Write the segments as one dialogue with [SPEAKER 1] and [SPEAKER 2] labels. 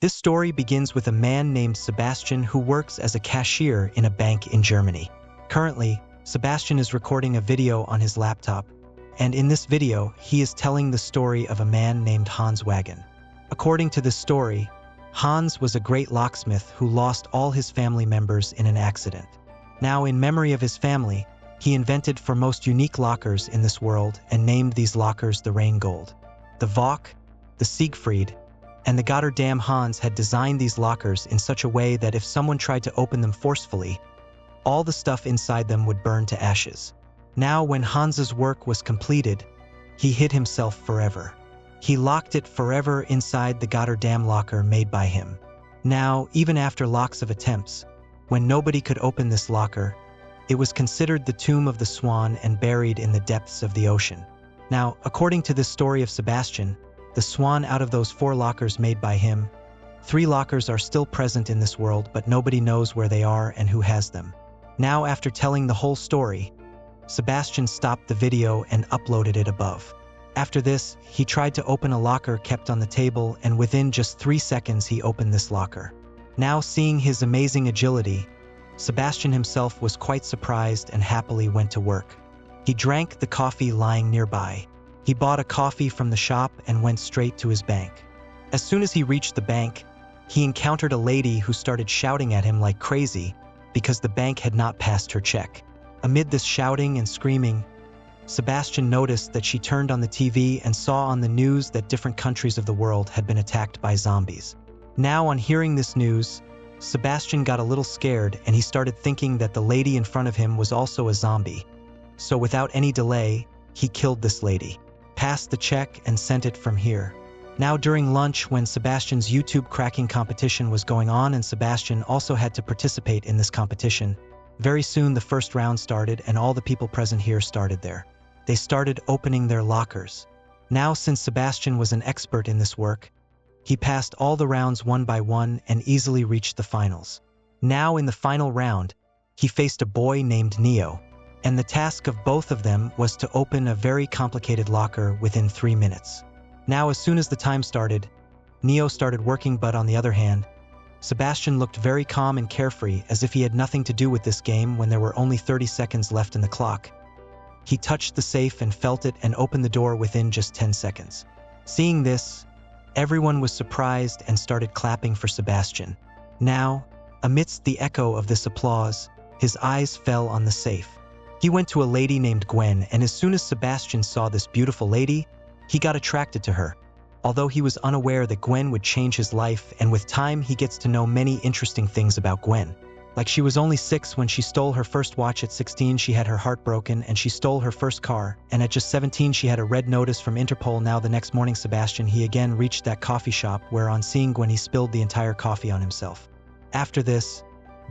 [SPEAKER 1] This story begins with a man named Sebastian who works as a cashier in a bank in Germany. Currently, Sebastian is recording a video on his laptop, and in this video, he is telling the story of a man named Hans Wagen. According to this story, Hans was a great locksmith who lost all his family members in an accident. Now, in memory of his family, he invented four most unique lockers in this world and named these lockers the Rain Gold. The Vok, the Siegfried, and the Gotterdam Hans had designed these lockers in such a way that if someone tried to open them forcefully, all the stuff inside them would burn to ashes. Now, when Hans's work was completed, he hid himself forever. He locked it forever inside the Gotterdam locker made by him. Now, even after lots of attempts, when nobody could open this locker, it was considered the tomb of the swan and buried in the depths of the ocean. Now, according to this story of Sebastian, the swan out of those 4 lockers made by him, 3 lockers are still present in this world, but nobody knows where they are and who has them. Now, after telling the whole story, Sebastian stopped the video and uploaded it above. After this, he tried to open a locker kept on the table, and within just 3 seconds he opened this locker. Now, seeing his amazing agility, Sebastian himself was quite surprised and happily went to work. He drank the coffee lying nearby. He bought a coffee from the shop and went straight to his bank. As soon as he reached the bank, he encountered a lady who started shouting at him like crazy because the bank had not passed her check. Amid this shouting and screaming, Sebastian noticed that she turned on the TV and saw on the news that different countries of the world had been attacked by zombies. Now, on hearing this news, Sebastian got a little scared and he started thinking that the lady in front of him was also a zombie. So without any delay, he killed this lady, passed the check, and sent it from here. Now, during lunch, when Sebastian's YouTube cracking competition was going on and Sebastian also had to participate in this competition, very soon the first round started and all the people present here started there. They started opening their lockers. Now, since Sebastian was an expert in this work, he passed all the rounds one by one and easily reached the finals. Now, in the final round, he faced a boy named Neo, and the task of both of them was to open a very complicated locker within 3 minutes. Now, as soon as the time started, Neo started working, but on the other hand, Sebastian looked very calm and carefree, as if he had nothing to do with this game when there were only 30 seconds left in the clock. He touched the safe and felt it and opened the door within just 10 seconds. Seeing this, everyone was surprised and started clapping for Sebastian. Now, amidst the echo of this applause, his eyes fell on the safe. He went to a lady named Gwen, and as soon as Sebastian saw this beautiful lady, he got attracted to her. Although he was unaware that Gwen would change his life, and with time he gets to know many interesting things about Gwen. Like, she was only 6 when she stole her first watch, at 16 she had her heart broken and she stole her first car, and at just 17 she had a red notice from Interpol. Now, the next morning Sebastian he again reached that coffee shop where, on seeing Gwen, he spilled the entire coffee on himself. After this,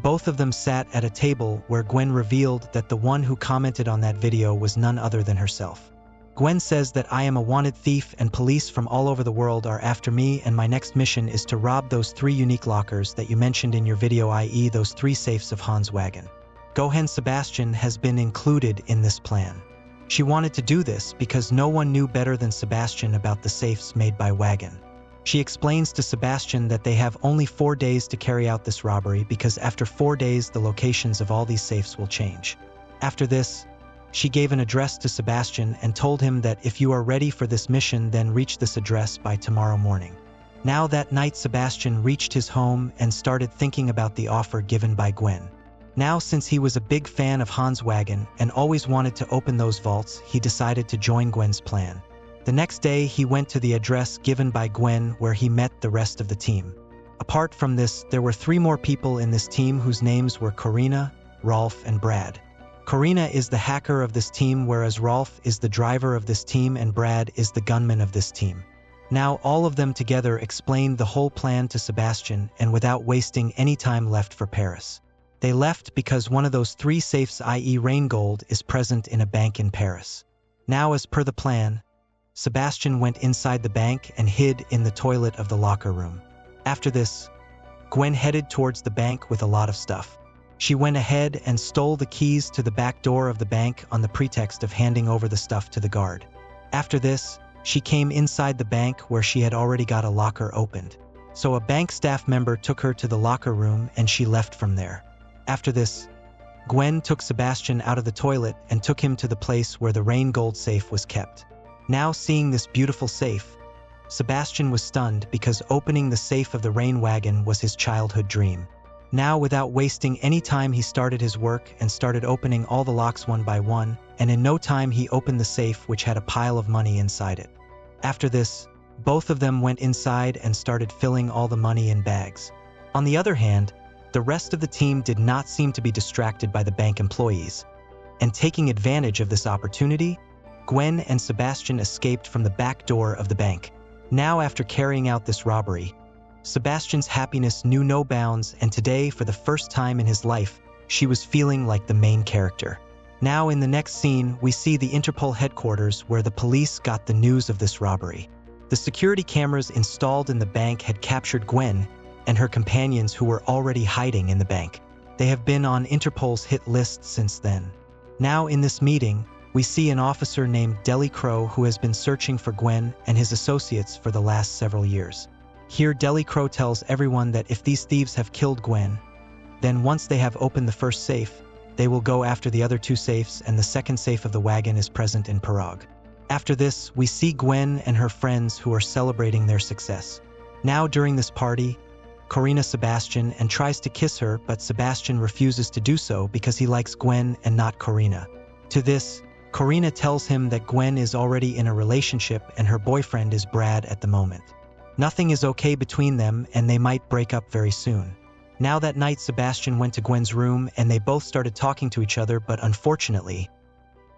[SPEAKER 1] both of them sat at a table where Gwen revealed that the one who commented on that video was none other than herself. Gwen says that I am a wanted thief and police from all over the world are after me, and my next mission is to rob those 3 unique lockers that you mentioned in your video, i.e. those 3 safes of Hans Wagen. Gwen Sebastian has been included in this plan. She wanted to do this because no one knew better than Sebastian about the safes made by Wagen. She explains to Sebastian that they have only 4 days to carry out this robbery, because after 4 days the locations of all these safes will change. After this, she gave an address to Sebastian and told him that if you are ready for this mission, then reach this address by tomorrow morning. Now, that night Sebastian reached his home and started thinking about the offer given by Gwen. Now, since he was a big fan of Hans Wagen and always wanted to open those vaults, he decided to join Gwen's plan. The next day he went to the address given by Gwen, where he met the rest of the team. Apart from this, there were 3 more people in this team whose names were Karina, Rolf, and Brad. Karina is the hacker of this team, whereas Rolf is the driver of this team and Brad is the gunman of this team. Now, all of them together explained the whole plan to Sebastian, and without wasting any time left for Paris. They left because one of those 3 safes, i.e. Rain Gold, is present in a bank in Paris. Now, as per the plan, Sebastian went inside the bank and hid in the toilet of the locker room. After this, Gwen headed towards the bank with a lot of stuff. She went ahead and stole the keys to the back door of the bank on the pretext of handing over the stuff to the guard. After this, she came inside the bank where she had already got a locker opened. So a bank staff member took her to the locker room and she left from there. After this, Gwen took Sebastian out of the toilet and took him to the place where the rain gold safe was kept. Now seeing this beautiful safe, Sebastian was stunned because opening the safe of the rain wagon was his childhood dream. Now without wasting any time he started his work and started opening all the locks one by one, and in no time he opened the safe which had a pile of money inside it. After this, both of them went inside and started filling all the money in bags. On the other hand, the rest of the team did not seem to be distracted by the bank employees. And taking advantage of this opportunity, Gwen and Sebastian escaped from the back door of the bank. Now after carrying out this robbery, Sebastian's happiness knew no bounds, and today, for the first time in his life, she was feeling like the main character. Now in the next scene, we see the Interpol headquarters where the police got the news of this robbery. The security cameras installed in the bank had captured Gwen and her companions who were already hiding in the bank. They have been on Interpol's hit list since then. Now in this meeting, we see an officer named Deli Crow who has been searching for Gwen and his associates for the last several years. Here Deli Crow tells everyone that if these thieves have killed Gwen, then once they have opened the first safe, they will go after the other two safes, and the second safe of the wagon is present in Prague. After this, we see Gwen and her friends who are celebrating their success. Now during this party, Corina Sebastian and tries to kiss her, but Sebastian refuses to do so because he likes Gwen and not Corina. To this, Corina tells him that Gwen is already in a relationship and her boyfriend is Brad at the moment. Nothing is okay between them and they might break up very soon. Now that night Sebastian went to Gwen's room and they both started talking to each other, but unfortunately,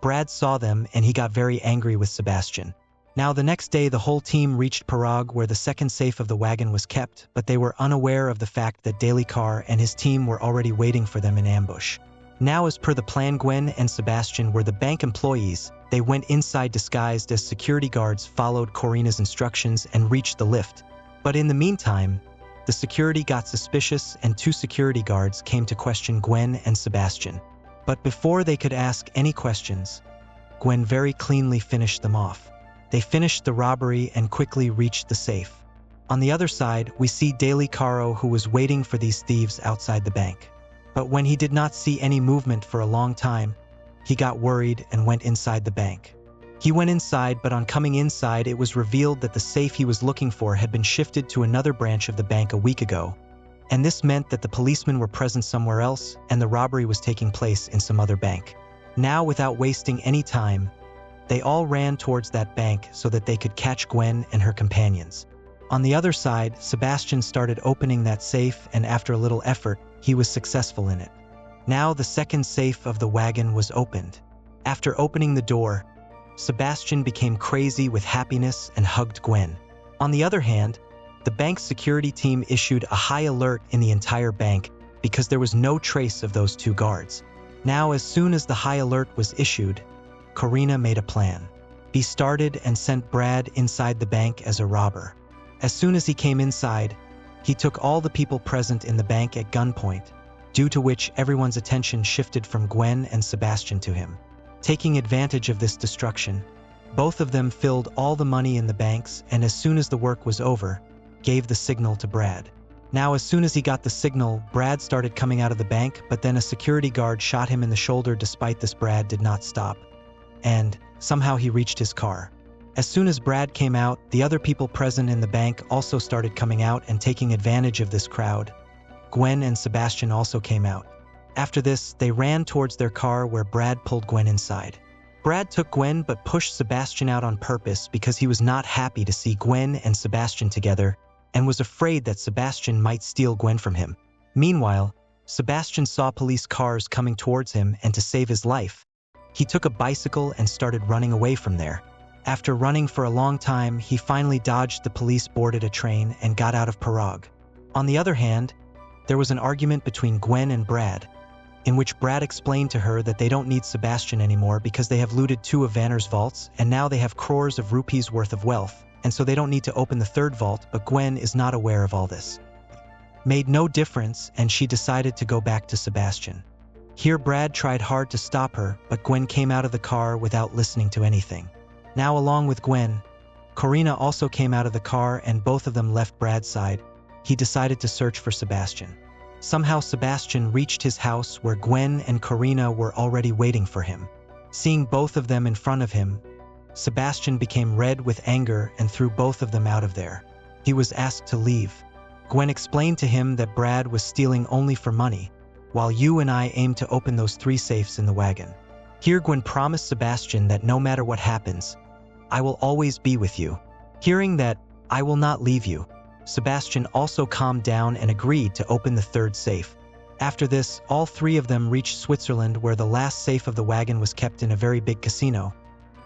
[SPEAKER 1] Brad saw them and he got very angry with Sebastian. Now the next day the whole team reached Prague where the second safe of the wagon was kept, but they were unaware of the fact that Daily Car and his team were already waiting for them in ambush. Now as per the plan, Gwen and Sebastian were the bank employees. They went inside disguised as security guards, followed Corina's instructions and reached the lift. But in the meantime, the security got suspicious and two security guards came to question Gwen and Sebastian. But before they could ask any questions, Gwen very cleanly finished them off. They finished the robbery and quickly reached the safe. On the other side, we see Daily Caro who was waiting for these thieves outside the bank. But when he did not see any movement for a long time, he got worried and went inside the bank. He went inside, but on coming inside, it was revealed that the safe he was looking for had been shifted to another branch of the bank a week ago. And this meant that the policemen were present somewhere else and the robbery was taking place in some other bank. Now, without wasting any time, they all ran towards that bank so that they could catch Gwen and her companions. On the other side, Sebastian started opening that safe, and after a little effort, he was successful in it. Now the second safe of the wagon was opened. After opening the door, Sebastian became crazy with happiness and hugged Gwen. On the other hand, the bank's security team issued a high alert in the entire bank because there was no trace of those two guards. Now as soon as the high alert was issued, Corina made a plan. He started and sent Brad inside the bank as a robber. As soon as he came inside, he took all the people present in the bank at gunpoint, due to which everyone's attention shifted from Gwen and Sebastian to him. Taking advantage of this destruction, both of them filled all the money in the banks, and as soon as the work was over, gave the signal to Brad. Now as soon as he got the signal, Brad started coming out of the bank, but then a security guard shot him in the shoulder. Despite this, Brad did not stop, and somehow he reached his car. As soon as Brad came out, the other people present in the bank also started coming out, and taking advantage of this crowd, Gwen and Sebastian also came out. After this, they ran towards their car where Brad pulled Gwen inside. Brad took Gwen but pushed Sebastian out on purpose because he was not happy to see Gwen and Sebastian together and was afraid that Sebastian might steal Gwen from him. Meanwhile, Sebastian saw police cars coming towards him, and to save his life, he took a bicycle and started running away from there. After running for a long time, he finally dodged the police, boarded a train, and got out of Prague. On the other hand, there was an argument between Gwen and Brad, in which Brad explained to her that they don't need Sebastian anymore because they have looted two of Vanner's vaults and now they have crores of rupees worth of wealth, and so they don't need to open the third vault, but Gwen is not aware of all this. Made no difference, and she decided to go back to Sebastian. Here Brad tried hard to stop her, but Gwen came out of the car without listening to anything. Now along with Gwen, Corina also came out of the car, and both of them left Brad's side, he decided to search for Sebastian. Somehow Sebastian reached his house where Gwen and Karina were already waiting for him. Seeing both of them in front of him, Sebastian became red with anger and threw both of them out of there. He was asked to leave. Gwen explained to him that Brad was stealing only for money, while you and I aim to open those 3 safes in the wagon. Here Gwen promised Sebastian that no matter what happens, I will always be with you. Hearing that, I will not leave you, Sebastian also calmed down and agreed to open the 3rd safe. After this, all 3 of them reached Switzerland, where the last safe of the wagon was kept in a very big casino.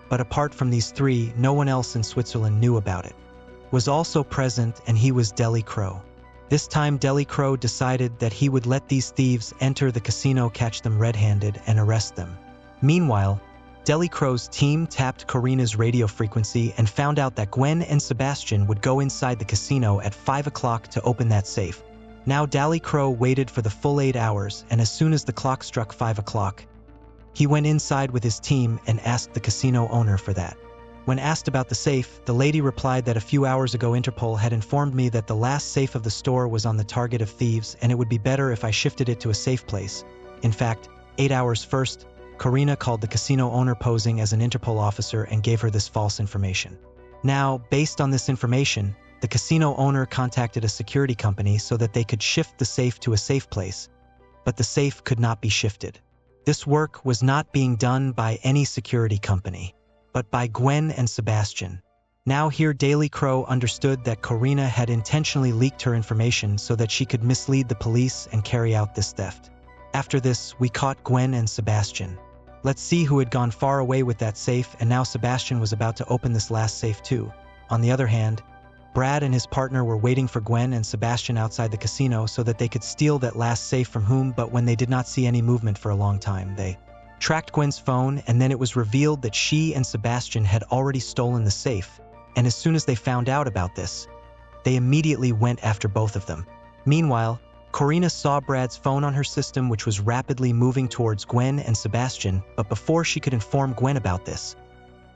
[SPEAKER 1] But apart from these 3, no one else in Switzerland knew about it. Was also present, and he was Deli Crow. This time Deli Crow decided that he would let these thieves enter the casino, catch them red-handed, and arrest them. Meanwhile, Deli Crow's team tapped Karina's radio frequency and found out that Gwen and Sebastian would go inside the casino at 5 o'clock to open that safe. Now Deli Crow waited for the full 8 hours, and as soon as the clock struck 5 o'clock, he went inside with his team and asked the casino owner for that. When asked about the safe, the lady replied that a few hours ago Interpol had informed me that the last safe of the store was on the target of thieves and it would be better if I shifted it to a safe place. In fact, 8 hours first, Karina called the casino owner posing as an Interpol officer and gave her this false information. Now, based on this information, the casino owner contacted a security company so that they could shift the safe to a safe place, but the safe could not be shifted. This work was not being done by any security company, but by Gwen and Sebastian. Now here Deli Crow understood that Karina had intentionally leaked her information so that she could mislead the police and carry out this theft. After this, we caught Gwen and Sebastian. Let's see who had gone far away with that safe, and now Sebastian was about to open this last safe too. On the other hand, Brad and his partner were waiting for Gwen and Sebastian outside the casino so that they could steal that last safe from whom, but when they did not see any movement for a long time, they tracked Gwen's phone, and then it was revealed that she and Sebastian had already stolen the safe, and as soon as they found out about this, they immediately went after both of them. Meanwhile, Karina saw Brad's phone on her system, which was rapidly moving towards Gwen and Sebastian, but before she could inform Gwen about this,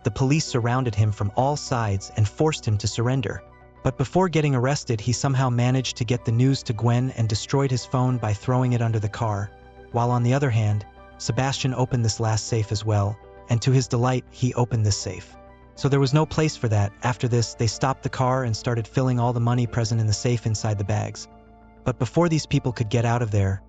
[SPEAKER 1] the police surrounded him from all sides and forced him to surrender. But before getting arrested, he somehow managed to get the news to Gwen and destroyed his phone by throwing it under the car, while on the other hand, Sebastian opened this last safe as well, and to his delight, he opened this safe. So there was no place for that. After this, they stopped the car and started filling all the money present in the safe inside the bags. But before these people could get out of there,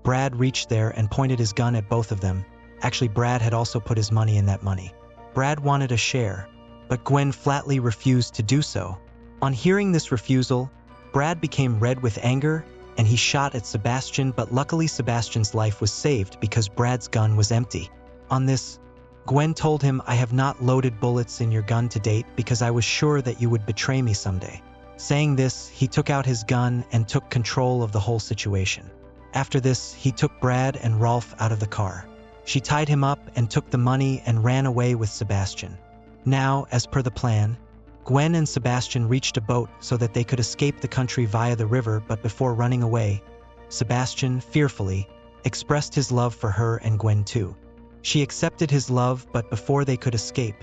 [SPEAKER 1] Brad reached there and pointed his gun at both of them. Actually, Brad had also put his money in that money. Brad wanted a share, but Gwen flatly refused to do so. On hearing this refusal, Brad became red with anger, and he shot at Sebastian, but luckily Sebastian's life was saved because Brad's gun was empty. On this, Gwen told him, I have not loaded bullets in your gun to date because I was sure that you would betray me someday. Saying this, he took out his gun and took control of the whole situation. After this, he took Brad and Rolf out of the car. She tied him up and took the money and ran away with Sebastian. Now, as per the plan, Gwen and Sebastian reached a boat so that they could escape the country via the river, but before running away, Sebastian, fearfully, expressed his love for her and Gwen too. She accepted his love, but before they could escape,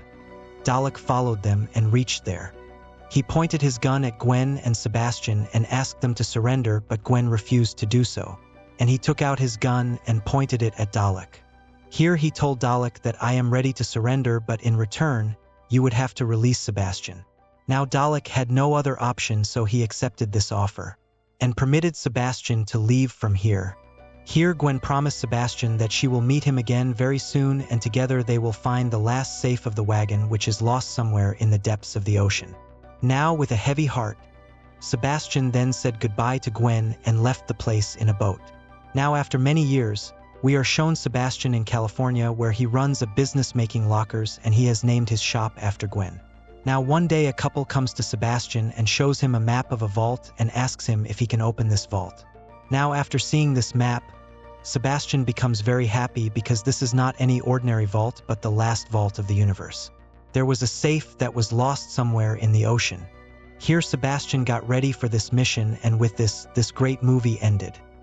[SPEAKER 1] Dalek followed them and reached there. He pointed his gun at Gwen and Sebastian and asked them to surrender, but Gwen refused to do so, and he took out his gun and pointed it at Dalek. Here he told Dalek that I am ready to surrender, but in return, you would have to release Sebastian. Now Dalek had no other option, so he accepted this offer and permitted Sebastian to leave from here. Here Gwen promised Sebastian that she will meet him again very soon, and together they will find the last safe of the wagon, which is lost somewhere in the depths of the ocean. Now with a heavy heart, Sebastian then said goodbye to Gwen and left the place in a boat. Now after many years, we are shown Sebastian in California, where he runs a business making lockers, and he has named his shop after Gwen. Now one day a couple comes to Sebastian and shows him a map of a vault and asks him if he can open this vault. Now after seeing this map, Sebastian becomes very happy because this is not any ordinary vault but the last vault of the universe. There was a safe that was lost somewhere in the ocean. Here Sebastian got ready for this mission, and with this great movie ended.